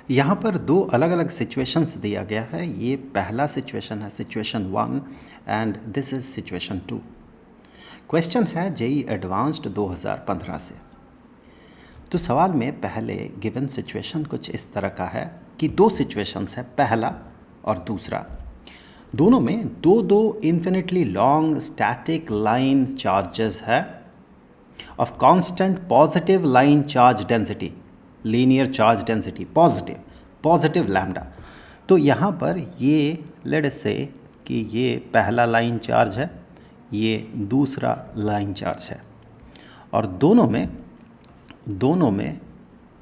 यहाँ पर दो अलग अलग सिचुएशंस दिया गया है। ये पहला सिचुएशन है situation 1 and this is situation 2। Question है जेईई एडवांस्ड 2015 से। तो सवाल में पहले गिवन सिचुएशन कुछ इस तरह का है कि दो सिचुएशंस है, पहला और दूसरा। दोनों में दो दो infinitely long static line charges है of constant positive line charge density, linear charge density positive lambda. तो यहाँ पर ये लेट से कि ये पहला लाइन चार्ज है, ये दूसरा लाइन चार्ज है, और दोनों में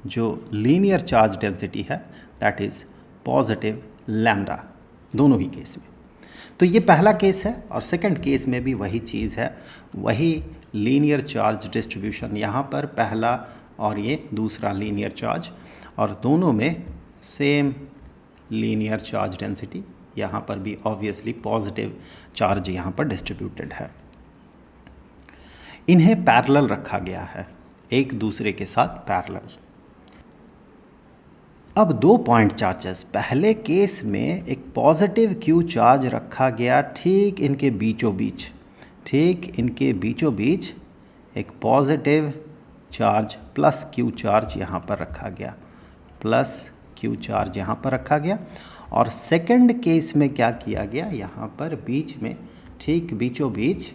जो लीनियर चार्ज डेंसिटी है दैट इज़ पॉजिटिव लैम्डा, दोनों ही केस में। तो ये पहला केस है और सेकंड केस में भी वही चीज़ है, वही लीनियर चार्ज डिस्ट्रीब्यूशन, यहाँ पर पहला और ये दूसरा लीनियर चार्ज, और दोनों में सेम लीनियर चार्ज डेंसिटी, यहाँ पर भी ऑब्वियसली पॉजिटिव चार्ज यहाँ पर डिस्ट्रीब्यूटेड है। इन्हें पैरेलल रखा गया है, एक दूसरे के साथ पैरेलल। अब दो पॉइंट चार्जेस, पहले केस में एक पॉजिटिव क्यू चार्ज रखा गया ठीक इनके बीचों बीच एक positive charge plus Q charge यहाँ पर रखा गया, और सेकंड केस में क्या किया गया, यहाँ पर बीच में ठीक बीचों बीच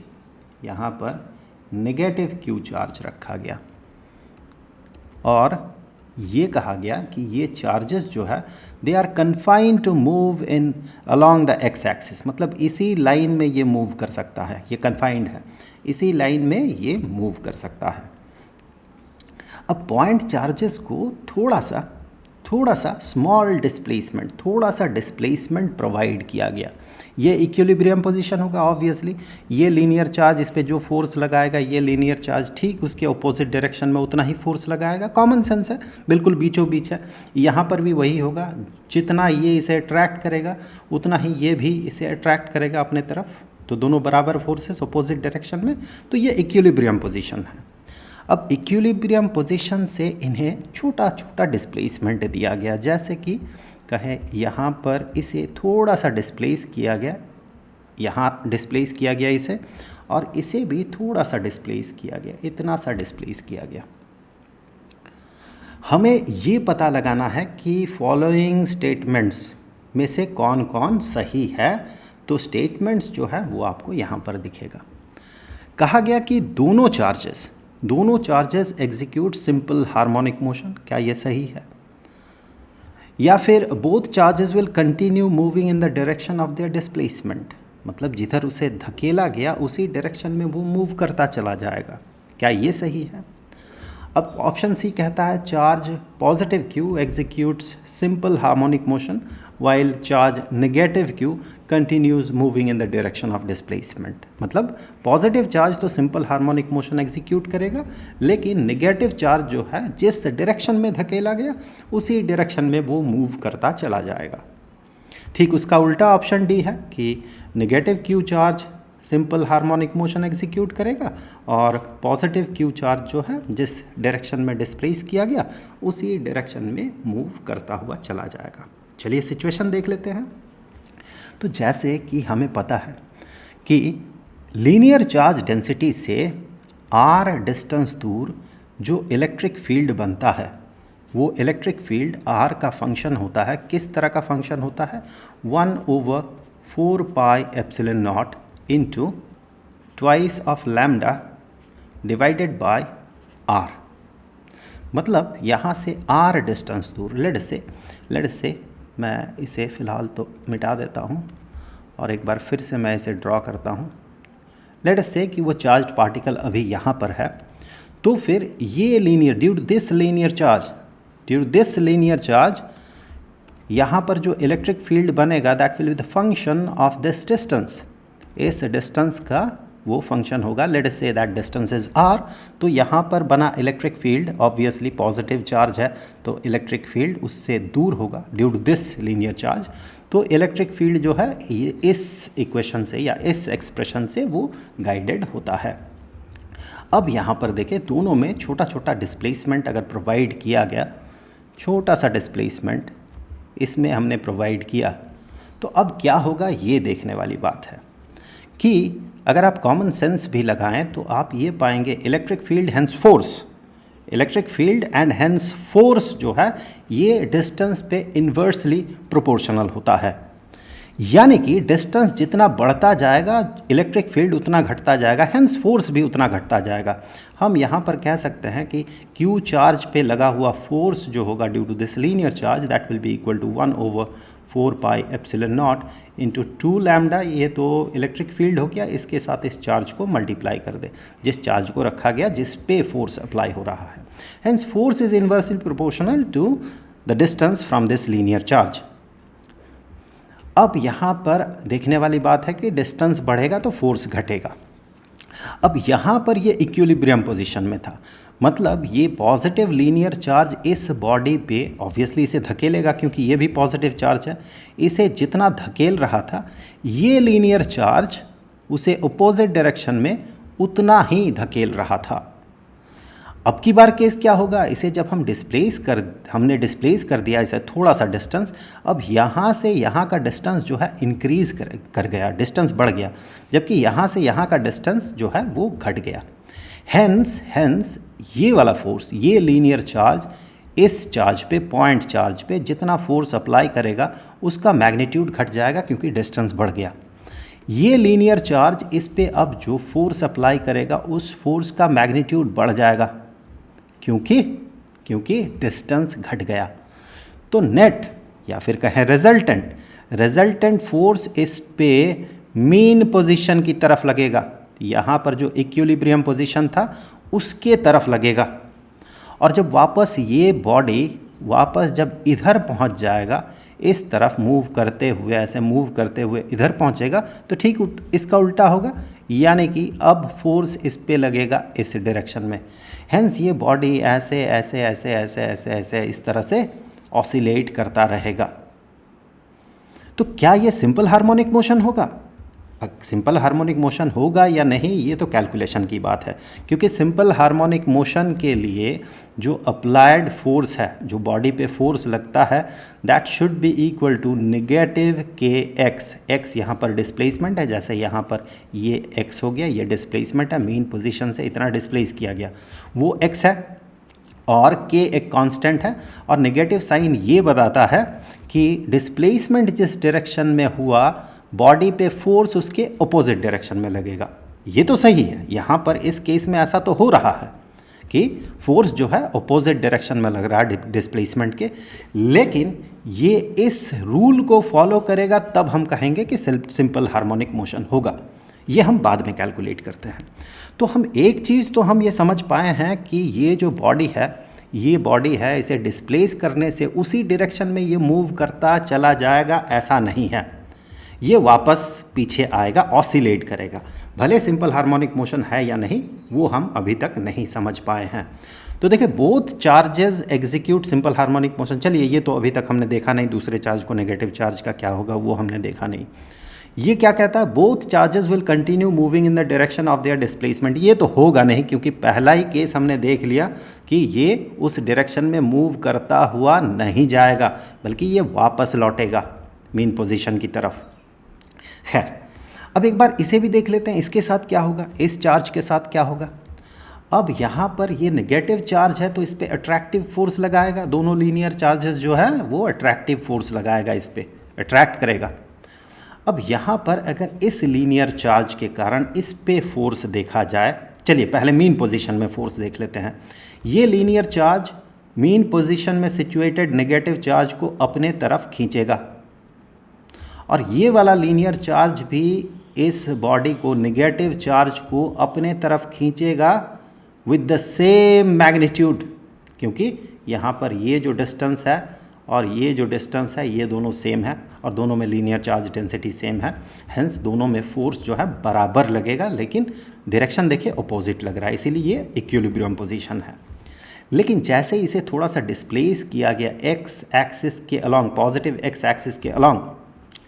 यहाँ पर नेगेटिव क्यू चार्ज रखा गया, और ये कहा गया कि ये चार्जेस जो है they are confined to move in along the X axis, मतलब इसी लाइन में ये मूव कर सकता है, ये कन्फाइंड है, इसी लाइन में ये मूव कर सकता है। अब पॉइंट चार्जेस को थोड़ा सा स्मॉल डिस्प्लेसमेंट, थोड़ा सा डिस्प्लेसमेंट प्रोवाइड किया गया। ये इक्विलिब्रियम पोजीशन होगा ऑब्वियसली, ये लीनियर चार्ज इस पे जो फोर्स लगाएगा, ये लीनियर चार्ज ठीक उसके अपोजिट डायरेक्शन में उतना ही फोर्स लगाएगा, कॉमन सेंस है, बिल्कुल बीचों बीच है। यहाँ पर भी वही होगा, जितना ये इसे अट्रैक्ट करेगा उतना ही ये भी इसे अट्रैक्ट करेगा अपने तरफ, तो दोनों बराबर फोर्सेस अपोजिट डायरेक्शन में, तो ये इक्विलिब्रियम पोजीशन है। अब इक्विलिब्रियम पोजीशन से इन्हें छोटा छोटा डिस्प्लेसमेंट दिया गया, जैसे कि कहे यहाँ पर इसे थोड़ा सा डिस्प्लेस किया गया, यहाँ डिस्प्लेस किया गया इसे, और इसे भी थोड़ा सा डिस्प्लेस किया गया, इतना सा डिस्प्लेस किया गया। हमें ये पता लगाना है कि फॉलोइंग स्टेटमेंट्स में से कौन कौन सही है। तो स्टेटमेंट्स जो है वो आपको यहाँ पर दिखेगा। कहा गया कि दोनों charges execute simple harmonic motion, क्या ये सही है? या फिर both charges will continue moving in the direction of their displacement, मतलब जिधर उसे धकेला गया उसी डायरेक्शन में वो मूव करता चला जाएगा, क्या ये सही है? अब ऑप्शन सी कहता है charge positive Q executes simple harmonic motion while charge negative Q continues moving in the direction of displacement, मतलब पॉजिटिव चार्ज तो सिंपल हार्मोनिक मोशन एग्जीक्यूट करेगा, लेकिन नेगेटिव चार्ज जो है जिस डायरेक्शन में धकेला गया उसी डायरेक्शन में वो मूव करता चला जाएगा। ठीक उसका उल्टा ऑप्शन डी है कि negative q charge simple harmonic motion execute करेगा और पॉजिटिव क्यू चार्ज जो है जिस डायरेक्शन में डिस्प्लेस किया गया उसी डायरेक्शन में मूव करता हुआ चला जाएगा। चलिए सिचुएशन देख लेते हैं। तो जैसे कि हमें पता है कि लीनियर चार्ज डेंसिटी से r डिस्टेंस दूर जो इलेक्ट्रिक फील्ड बनता है वो इलेक्ट्रिक फील्ड r का फंक्शन होता है। किस तरह का फंक्शन होता है? 1/4 pi epsilon not into twice of lambda divided by r, मतलब यहाँ से r डिस्टेंस दूर, लेट से मैं इसे फ़िलहाल तो मिटा देता हूँ और एक बार फिर से मैं इसे ड्रॉ करता हूँ। लेट से कि वो चार्ज पार्टिकल अभी यहाँ पर है, तो फिर ये linear due to this linear charge यहाँ पर जो इलेक्ट्रिक फील्ड बनेगा that will be the function of this distance, इस डिस्टेंस का वो फंक्शन होगा। Let us say that distance is r, तो यहाँ पर बना electric field obviously positive charge है तो इलेक्ट्रिक फील्ड उससे दूर होगा due to this linear charge. तो इलेक्ट्रिक फील्ड जो है ये इस इक्वेशन से या इस एक्सप्रेशन से वो गाइडेड होता है। अब यहाँ पर देखें दोनों में छोटा छोटा डिस्प्लेसमेंट अगर प्रोवाइड किया गया, छोटा सा डिस्प्लेसमेंट इसमें हमने प्रोवाइड किया। तो अब क्या होगा ये देखने वाली बात है कि अगर आप कॉमन सेंस भी लगाएं तो आप ये पाएंगे electric field hence force, electric field and hence force जो है ये डिस्टेंस पे इन्वर्सली प्रोपोर्शनल होता है। यानी कि डिस्टेंस जितना बढ़ता जाएगा इलेक्ट्रिक फील्ड उतना घटता जाएगा, हेंस फोर्स भी उतना घटता जाएगा। हम यहाँ पर कह सकते हैं कि Q चार्ज पे लगा हुआ फोर्स जो होगा due to this linear charge that will be equal to 1/4 pi epsilon naught into 2 lambda. ये तो इलेक्ट्रिक फील्ड हो गया, इसके साथ इस चार्ज को मल्टीप्लाई कर दे, जिस चार्ज को रखा गया जिस पे फोर्स अप्लाई हो रहा है। Hence force is inversely proportional to the distance from this linear charge. अब यहाँ पर देखने वाली बात है कि डिस्टेंस बढ़ेगा तो फोर्स घटेगा। अब यहाँ पर ये इक्विलिब्रियम पोजीशन में था, मतलब ये पॉजिटिव लीनियर चार्ज इस बॉडी पे ऑब्वियसली इसे धकेलेगा क्योंकि ये भी पॉजिटिव चार्ज है। इसे जितना धकेल रहा था ये लीनियर चार्ज उसे अपोजिट डायरेक्शन में उतना ही धकेल रहा था। अब की बार केस क्या होगा, इसे जब हमने डिस्प्लेस कर दिया इसे थोड़ा सा डिस्टेंस, अब यहाँ से यहाँ का डिस्टेंस जो है इंक्रीज कर गया, डिस्टेंस बढ़ गया, जबकि यहाँ से यहाँ का डिस्टेंस जो है वो घट गया। हेंस ये वाला फोर्स, ये लीनियर चार्ज इस चार्ज पे, पॉइंट चार्ज पे जितना फोर्स अप्लाई करेगा उसका मैग्नीट्यूड घट जाएगा क्योंकि डिस्टेंस बढ़ गया। ये लीनियर चार्ज इस पे अब जो फोर्स अप्लाई करेगा उस फोर्स का मैग्नीट्यूड बढ़ जाएगा क्योंकि डिस्टेंस घट गया। तो नेट या फिर कहें रिजल्टेंट फोर्स इस पे मीन पोजीशन की तरफ लगेगा, यहाँ पर जो इक्विलिब्रियम पोजीशन था उसके तरफ लगेगा। और जब वापस ये बॉडी जब इधर पहुँच जाएगा, इस तरफ मूव करते हुए, ऐसे मूव करते हुए इधर पहुँचेगा तो ठीक इसका उल्टा होगा, यानी कि अब फोर्स इस पे लगेगा इस डायरेक्शन में। हेंस ये बॉडी ऐसे ऐसे ऐसे ऐसे ऐसे ऐसे इस तरह से ऑसिलेट करता रहेगा। तो क्या ये सिंपल हार्मोनिक मोशन होगा? सिंपल हार्मोनिक मोशन होगा या नहीं ये तो कैलकुलेशन की बात है, क्योंकि सिंपल हार्मोनिक मोशन के लिए जो अप्लाइड फोर्स है, जो बॉडी पे फोर्स लगता है, that should be equal to negative kx। x यहाँ पर डिस्प्लेसमेंट है, जैसे यहाँ पर ये x हो गया, ये डिस्प्लेसमेंट है, मेन पोजीशन से इतना डिस्प्लेस किया गया वो x है, और k एक कांस्टेंट है। और नेगेटिव साइन ये बताता है कि डिस्प्लेसमेंट जिस डायरेक्शन में हुआ बॉडी पे फोर्स उसके अपोजिट डायरेक्शन में लगेगा। ये तो सही है, यहाँ पर इस केस में ऐसा तो हो रहा है कि फोर्स जो है अपोजिट डायरेक्शन में लग रहा है डिस्प्लेसमेंट के, लेकिन ये इस रूल को फॉलो करेगा तब हम कहेंगे कि सिंपल हार्मोनिक मोशन होगा। ये हम बाद में कैलकुलेट करते हैं। तो हम एक चीज़ तो हम ये समझ पाए हैं कि ये जो बॉडी है, ये बॉडी है, इसे डिस्प्लेस करने से उसी डायरेक्शन में ये मूव करता चला जाएगा ऐसा नहीं है, ये वापस पीछे आएगा, ऑसिलेट करेगा। भले सिंपल हार्मोनिक मोशन है या नहीं वो हम अभी तक नहीं समझ पाए हैं। तो देखिए both charges execute simple harmonic motion. चलिए ये तो अभी तक हमने देखा नहीं, दूसरे चार्ज को नेगेटिव चार्ज का क्या होगा वो हमने देखा नहीं। ये क्या कहता है, both charges will continue moving in the direction of their displacement. ये तो होगा नहीं क्योंकि पहला ही केस हमने देख लिया कि ये उस डायरेक्शन में मूव करता हुआ नहीं जाएगा, बल्कि ये वापस लौटेगा मेन पोजीशन की तरफ। खैर, अब एक बार इसे भी देख लेते हैं, इसके साथ क्या होगा, इस चार्ज के साथ क्या होगा। अब यहाँ पर ये नेगेटिव चार्ज है तो इस पर अट्रैक्टिव फोर्स लगाएगा, दोनों लीनियर चार्जेस जो है वो अट्रैक्टिव फोर्स लगाएगा, इस पर अट्रैक्ट करेगा। अब यहाँ पर अगर इस लीनियर चार्ज के कारण इस पे फोर्स देखा जाए, चलिए पहले मीन पोजीशन में फोर्स देख लेते हैं। ये लीनियर चार्ज मीन पोजीशन में सिचुएटेड नेगेटिव चार्ज को अपने तरफ खींचेगा, और ये वाला लीनियर चार्ज भी इस बॉडी को, नेगेटिव चार्ज को अपने तरफ खींचेगा विद द सेम मैग्नीट्यूड, क्योंकि यहाँ पर ये जो डिस्टेंस है और ये जो डिस्टेंस है ये दोनों सेम है और दोनों में लीनियर चार्ज डेंसिटी सेम है। हेंस दोनों में फोर्स जो है बराबर लगेगा, लेकिन डायरेक्शन देखिए अपोजिट लग रहा है, इसीलिए ये इक्विलिब्रियम पोजीशन है। लेकिन जैसे इसे थोड़ा सा डिस्प्लेस किया गया एक्स एक्सिस के अलॉन्ग, पॉजिटिव एक्स एक्सिस के अलॉन्ग,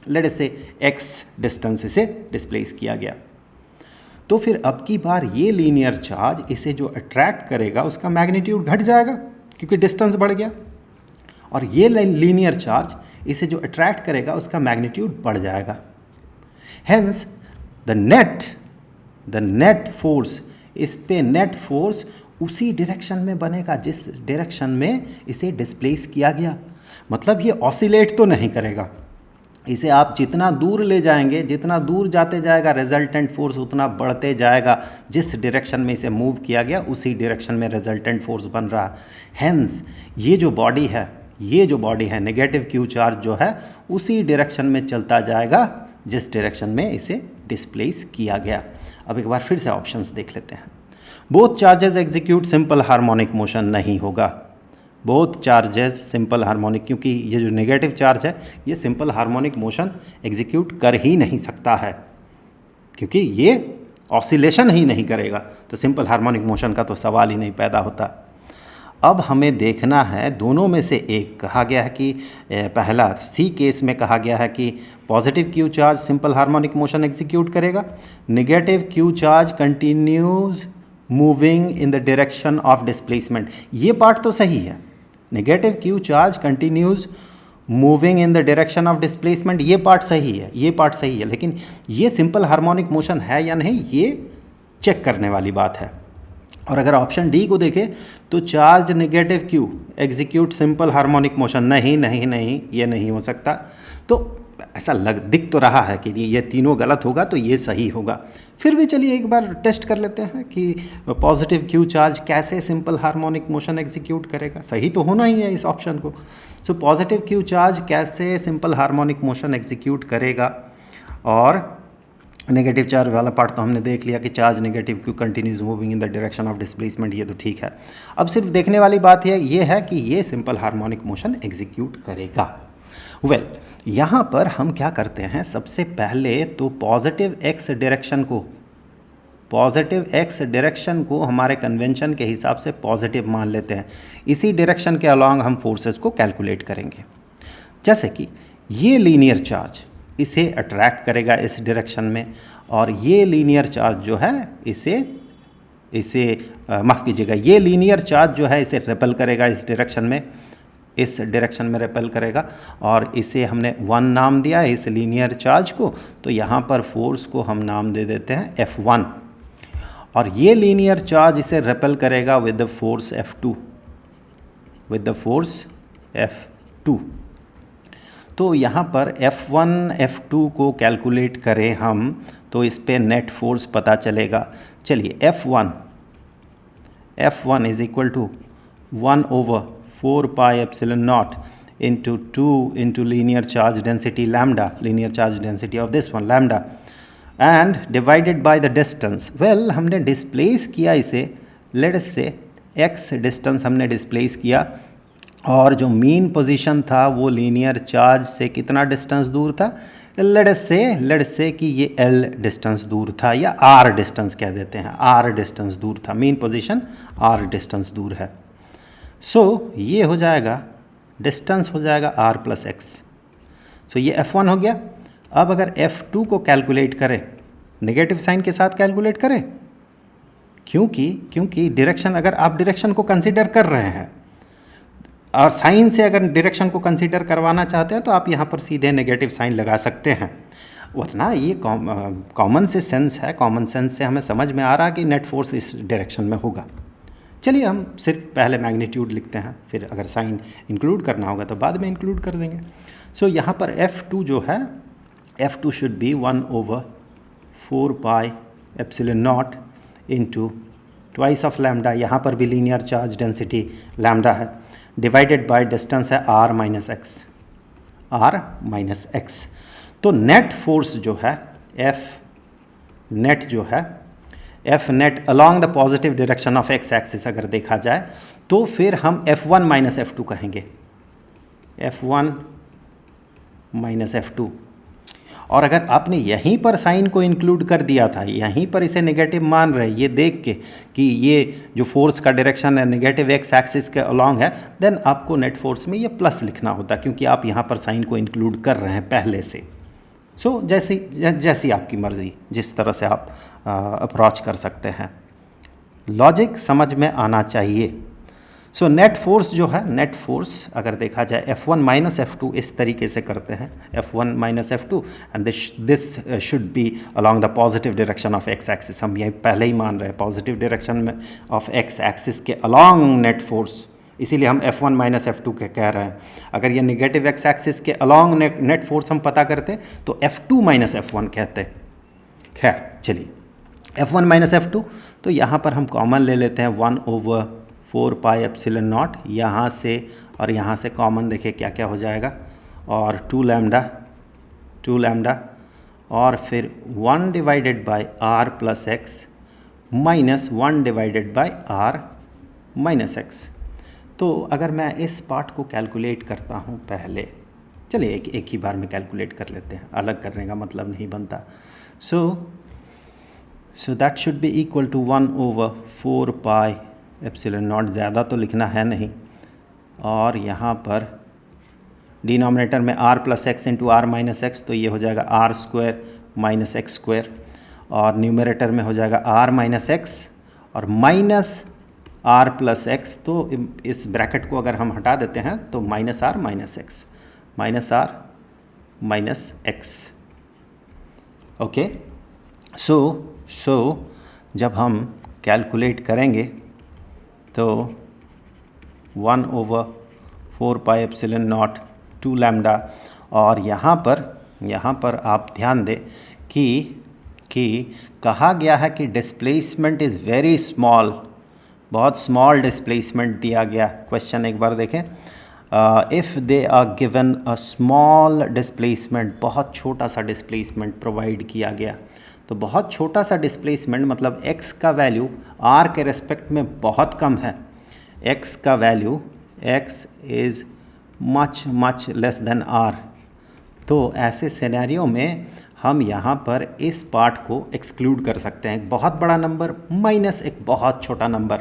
लेट अस से x डिस्टेंस इसे डिस्प्लेस किया गया, तो फिर अब की बार ये लीनियर चार्ज इसे जो अट्रैक्ट करेगा उसका मैग्नीट्यूड घट जाएगा क्योंकि डिस्टेंस बढ़ गया। और ये लीनियर चार्ज इसे जो अट्रैक्ट करेगा उसका मैग्नीट्यूड बढ़ जाएगा। हेंस द नेट फोर्स, इस पे नेट फोर्स उसी डायरेक्शन में बनेगा जिस डायरेक्शन में इसे डिस्प्लेस किया गया। मतलब ये ऑसिलेट तो नहीं करेगा, इसे आप जितना दूर ले जाएंगे, जितना दूर जाते जाएगा रिजल्टेंट फोर्स उतना बढ़ते जाएगा। जिस डायरेक्शन में इसे मूव किया गया उसी डायरेक्शन में रिजल्टेंट फोर्स बन रहा है। हेंस ये जो बॉडी है नेगेटिव क्यू चार्ज जो है उसी डायरेक्शन में चलता जाएगा जिस डायरेक्शन में इसे डिस्प्लेस किया गया। अब एक बार फिर से ऑप्शंस देख लेते हैं। Both charges execute simple harmonic motion, नहीं होगा। बोथ चार्जेस सिंपल हार्मोनिक, क्योंकि ये जो नेगेटिव चार्ज है ये सिंपल हार्मोनिक मोशन एग्जीक्यूट कर ही नहीं सकता है, क्योंकि ये ऑसिलेशन ही नहीं करेगा, तो सिंपल हार्मोनिक मोशन का तो सवाल ही नहीं पैदा होता। अब हमें देखना है दोनों में से एक। कहा गया है कि पहला सी केस में कहा गया है कि positive Q charge simple harmonic motion execute करेगा, negative q charge continues moving in the direction of displacement. ये पार्ट तो सही है, negative q charge continues moving in the direction of displacement, ये पार्ट सही है, लेकिन ये सिंपल हार्मोनिक मोशन है या नहीं ये चेक करने वाली बात है। और अगर ऑप्शन डी को देखें तो charge negative Q execute simple harmonic motion, नहीं ये नहीं हो सकता। तो ऐसा दिख तो रहा है कि ये तीनों गलत होगा तो ये सही होगा। फिर भी चलिए एक बार टेस्ट कर लेते हैं कि पॉजिटिव क्यू चार्ज कैसे सिंपल हार्मोनिक मोशन एग्जीक्यूट करेगा। सही तो होना ही है इस ऑप्शन को। सो पॉजिटिव क्यू चार्ज कैसे सिंपल हार्मोनिक मोशन एग्जीक्यूट करेगा, और नेगेटिव चार्ज वाला पार्ट तो हमने देख लिया कि charge negative Q continues moving in the direction of displacement, ये तो ठीक है। अब सिर्फ देखने वाली बात ये है कि ये सिंपल हार्मोनिक मोशन एग्जीक्यूट करेगा। वेल यहाँ पर हम क्या करते हैं, सबसे पहले तो पॉजिटिव एक्स डायरेक्शन को हमारे कन्वेंशन के हिसाब से पॉजिटिव मान लेते हैं। इसी डायरेक्शन के अलॉन्ग हम फोर्सेस को कैलकुलेट करेंगे। जैसे कि ये लीनियर चार्ज इसे अट्रैक्ट करेगा इस डायरेक्शन में, और ये लीनियर चार्ज जो है माफ़ कीजिएगा, ये लीनियर चार्ज जो है इसे रिपेल करेगा इस डायरेक्शन में रिपेल करेगा, और इसे हमने 1 नाम दिया है इस लीनियर चार्ज को, तो यहाँ पर फोर्स को हम नाम दे देते हैं F1, और ये लीनियर चार्ज इसे रिपेल करेगा विद द फोर्स F2। तो यहाँ पर F1 F2 को कैलकुलेट करें हम तो इस पे नेट फोर्स पता चलेगा। चलिए F1 is equal to 1/4 pi epsilon naught into 2 into linear charge density lambda, linear charge density of this one lambda, and divided by the distance. Well हमने डिस्प्लेस किया इसे, लेट अस से x distance हमने displace किया, और जो mean position था वो लीनियर चार्ज से कितना डिस्टेंस दूर था, लेट अस से कि ये L डिस्टेंस दूर था, या R डिस्टेंस कह देते हैं, R डिस्टेंस दूर था, मीन पोजीशन R डिस्टेंस दूर है। सो ये हो जाएगा डिस्टेंस हो जाएगा R + x। सो ये F1 हो गया। अब अगर F2 को कैलकुलेट करें, नेगेटिव साइन के साथ कैलकुलेट करें, क्योंकि डायरेक्शन, अगर आप डायरेक्शन को कंसीडर कर रहे हैं और साइन से अगर डायरेक्शन को कंसीडर करवाना चाहते हैं तो आप यहाँ पर सीधे नेगेटिव साइन लगा सकते हैं, वरना ये कॉमन से सेंस है, कॉमन सेंस से हमें समझ में आ रहा है कि नेट फोर्स इस डायरेक्शन में होगा। चलिए हम सिर्फ पहले मैग्नीट्यूड लिखते हैं, फिर अगर साइन इंक्लूड करना होगा तो बाद में इंक्लूड कर देंगे। सो यहाँ पर F2 जो है, F2 should be 1/4 pi epsilon naught into twice of lambda, यहाँ पर भी लीनियर चार्ज डेंसिटी लैम्डा है, डिवाइडेड बाय डिस्टेंस है r माइनस x। तो नेट फोर्स जो है F net along the positive direction of x axis अगर देखा जाए तो फिर हम F1 माइनस F2 कहेंगे, F1 माइनस F2। और अगर आपने यहीं पर साइन को इंक्लूड कर दिया था, यहीं पर इसे नेगेटिव मान रहे ये देख के कि ये जो फोर्स का डायरेक्शन है नेगेटिव एक्स एक्सिस के अलॉन्ग है, देन आपको नेट फोर्स में ये प्लस लिखना होता, क्योंकि आप यहाँ पर साइन को इंक्लूड कर रहे हैं पहले से। सो जैसी आपकी मर्ज़ी, जिस तरह से आप अप्रोच कर सकते हैं, लॉजिक समझ में आना चाहिए। सो नेट फोर्स जो है, नेट फोर्स अगर देखा जाए F1 माइनस F2 इस तरीके से करते हैं, F1 minus F2 and this should be along the positive direction of x axis. हम ये पहले ही मान रहे हैं पॉजिटिव डायरेक्शन में ऑफ एक्स एक्सिस के अलॉन्ग नेट फोर्स, इसीलिए हम F1 माइनस F2 के कह रहे हैं। अगर ये नेगेटिव एक्स एक्सिस के अलॉन्ग नेट फोर्स हम पता करते तो F2 माइनस F1 कहते। खैर चलिए, F1 माइनस F2, तो यहाँ पर हम कॉमन ले लेते हैं 1/4 पाई एप्सिलॉन नॉट, यहाँ से और यहाँ से कॉमन देखिए क्या क्या हो जाएगा, और 2 लैम्डा और फिर 1 divided by R plus X minus 1 divided by R minus X. तो अगर मैं इस पार्ट को कैलकुलेट करता हूँ पहले, चलिए एक ही बार में कैलकुलेट कर लेते हैं, अलग करने का मतलब नहीं बनता। So that should be equal to 1/4 pi epsilon naught, ज़्यादा तो लिखना है नहीं, और यहाँ पर डिनोमिनेटर में r plus X into R minus X, तो ये हो जाएगा r square minus X square, और न्यूमरेटर में हो जाएगा r माइनस एक्स और माइनस r प्लस एक्स। तो इस ब्रैकेट को अगर हम हटा देते हैं तो minus r minus x, minus r minus x. Okay, so जब हम कैलकुलेट करेंगे तो 1/4 पाई एप्सिलॉन नॉट 2 लैम्डा, और यहाँ पर आप ध्यान दें कि कहा गया है कि डिस्प्लेसमेंट इज़ वेरी स्मॉल, बहुत स्मॉल डिस्प्लेसमेंट दिया गया। क्वेश्चन एक बार देखें, if they are given a small displacement, बहुत छोटा सा डिस्प्लेसमेंट प्रोवाइड किया गया। तो बहुत छोटा सा डिस्प्लेसमेंट मतलब x का वैल्यू r के रेस्पेक्ट में बहुत कम है, x का value x is much less than r। तो ऐसे सिनेरियो में हम यहाँ पर इस पार्ट को एक्सक्लूड कर सकते हैं, एक बहुत बड़ा नंबर माइनस एक बहुत छोटा नंबर,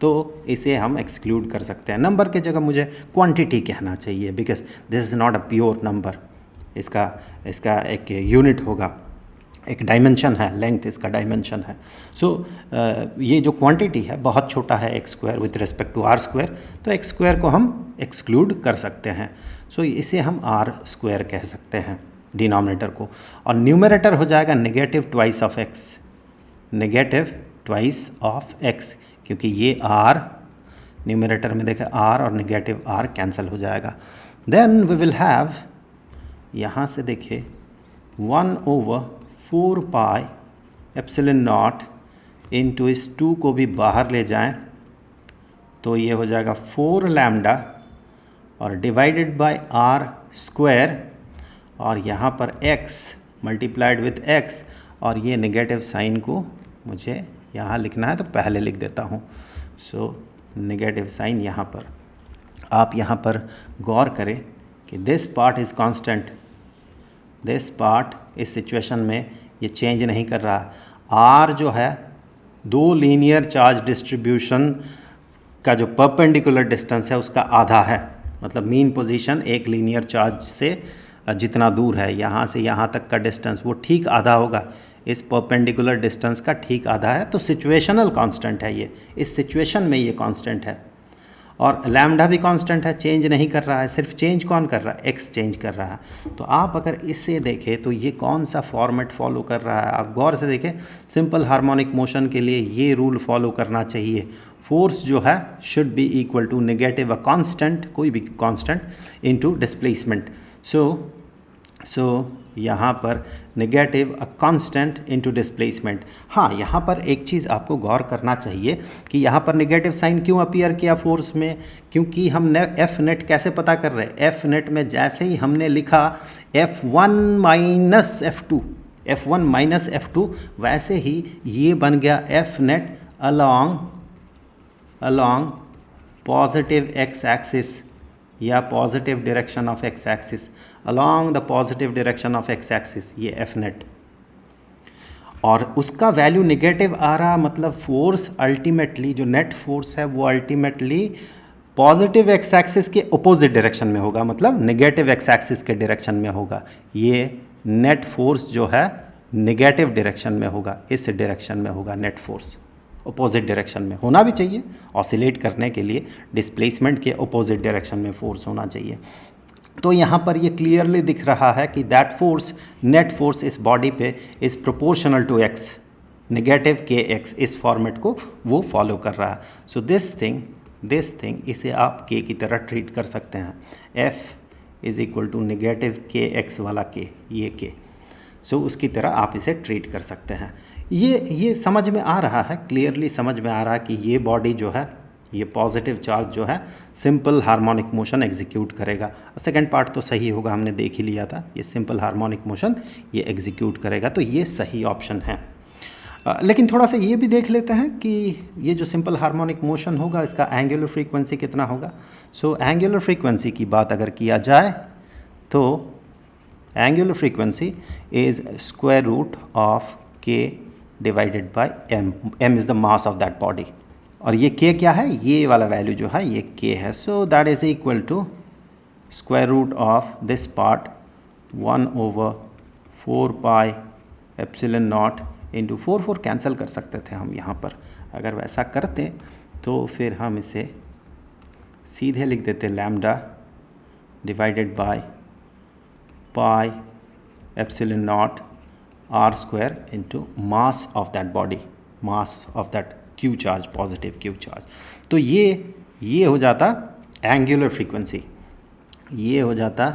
तो इसे हम एक्सक्लूड कर सकते हैं। नंबर के जगह मुझे क्वांटिटी कहना चाहिए, because this is not a pure number, इसका एक यूनिट होगा, एक डायमेंशन है, लेंथ इसका डायमेंशन है। सो ये जो क्वांटिटी है बहुत छोटा है X square with respect to R square, तो एक्स स्क्वायर को हम एक्सक्लूड कर सकते हैं। सो इसे हम आर स्क्वायर कह सकते हैं डिनोमिनेटर को, और न्यूमरेटर हो जाएगा negative twice of x, negative twice of x, क्योंकि ये आर न्यूमरेटर में देखें आर और नेगेटिव आर कैंसिल हो जाएगा। देन वी विल हैव, यहाँ से देखिए 1/4 पाई एप्सिलॉन नॉट इंटू इस 2 को भी बाहर ले जाएं तो ये हो जाएगा 4 लैम्डा और डिवाइडेड बाय आर स्क्वायर, और यहाँ पर x मल्टीप्लाइड विथ x, और ये नेगेटिव साइन को मुझे यहाँ लिखना है तो पहले लिख देता हूँ। सो नेगेटिव साइन यहाँ पर, आप यहाँ पर गौर करें कि this part is constant, this part इस सिचुएशन में ये चेंज नहीं कर रहा। r जो है 2 लीनियर चार्ज डिस्ट्रीब्यूशन का जो परपेंडिकुलर डिस्टेंस है उसका आधा है, मतलब मीन पोजीशन एक लीनियर चार्ज से जितना दूर है यहाँ से यहाँ तक का डिस्टेंस वो ठीक आधा होगा, इस परपेंडिकुलर डिस्टेंस का ठीक आधा है। तो सिचुएशनल कांस्टेंट है ये, इस सिचुएशन में ये कांस्टेंट है, और लैम्डा भी कांस्टेंट है, चेंज नहीं कर रहा है, सिर्फ चेंज कौन कर रहा है, x चेंज कर रहा है। तो आप अगर इसे देखें तो ये कौन सा फॉर्मेट फॉलो कर रहा है, आप गौर से देखें, सिंपल हार्मोनिक मोशन के लिए ये रूल फॉलो करना चाहिए, फोर्स जो है should be equal to negative a constant, कोई भी कांस्टेंट, इनटू डिस्प्लेसमेंट। सो यहाँ पर negative a constant into displacement. हाँ, यहाँ पर एक चीज़ आपको गौर करना चाहिए कि यहाँ पर नेगेटिव साइन क्यों अपीयर किया फोर्स में, क्योंकि हमने एफ नेट कैसे पता कर रहे हैं, एफ नेट में जैसे ही हमने लिखा F1 minus F2, F1 minus F2, वैसे ही ये बन गया F net along positive x axis या positive direction of x axis, along the positive direction of x axis, ये एफ नेट, और उसका वैल्यू नेगेटिव आ रहा, मतलब फोर्स अल्टीमेटली जो नेट फोर्स है वो अल्टीमेटली पॉजिटिव एक्स एक्सिस के अपोजिट डायरेक्शन में होगा, मतलब नेगेटिव एक्स एक्सिस के डायरेक्शन में होगा। ये नेट फोर्स जो है नेगेटिव डायरेक्शन में होगा, इस डायरेक्शन में होगा नेट फोर्स। अपोजिट डायरेक्शन में होना भी चाहिए, ऑसिलेट करने के लिए डिस्प्लेसमेंट के अपोजिट डायरेक्शन में फोर्स होना चाहिए। तो यहाँ पर ये क्लियरली दिख रहा है कि दैट फोर्स, नेट फोर्स इस बॉडी पे is proportional to X, negative K X, इस फॉर्मेट को वो फॉलो कर रहा है। सो दिस थिंग इसे आप के की तरह ट्रीट कर सकते हैं, F is equal to negative K X वाला के, ये के। सो उसकी तरह आप इसे ट्रीट कर सकते हैं। ये समझ में आ रहा है, क्लियरली समझ में आ रहा है कि ये बॉडी जो है, ये पॉजिटिव चार्ज जो है सिंपल हार्मोनिक मोशन एग्जीक्यूट करेगा। सेकंड पार्ट तो सही होगा, हमने देख ही लिया था, ये सिंपल हार्मोनिक मोशन ये एग्जीक्यूट करेगा, तो ये सही ऑप्शन है। लेकिन थोड़ा सा ये भी देख लेते हैं कि ये जो सिंपल हार्मोनिक मोशन होगा इसका एंगुलर फ्रीक्वेंसी कितना होगा। सो एंगुलर फ्रीक्वेंसी की बात अगर किया जाए तो angular frequency is square root of k divided by m. M is the mass of that body, और ये के क्या है, ये वाला वैल्यू जो है ये के है। So that is equal to square root of this part 1/4 pi epsilon naught into 4 cancel कर सकते थे हम यहाँ पर। अगर वैसा करते तो फिर हम इसे सीधे लिख देते lambda divided by pi epsilon naught R square into mass of that body, mass of that Q charge, positive Q charge. तो ये हो जाता एंगुलर फ्रीक्वेंसी, ये हो जाता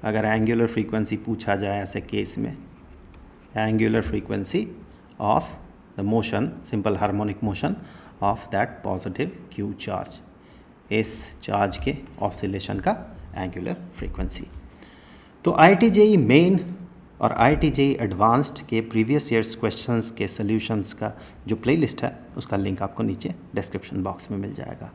अगर एंगुलर फ्रीक्वेंसी पूछा जाए ऐसे केस में, angular frequency of the motion, simple harmonic motion of that positive Q charge, इस चार्ज के ऑसिलेशन का एंगुलर फ्रीक्वेंसी। तो IIT JEE मेन और IIT JEE एडवांस्ड के प्रीवियस ईयर्स क्वेश्चंस के सॉल्यूशंस का जो प्लेलिस्ट है उसका लिंक आपको नीचे डिस्क्रिप्शन बॉक्स में मिल जाएगा।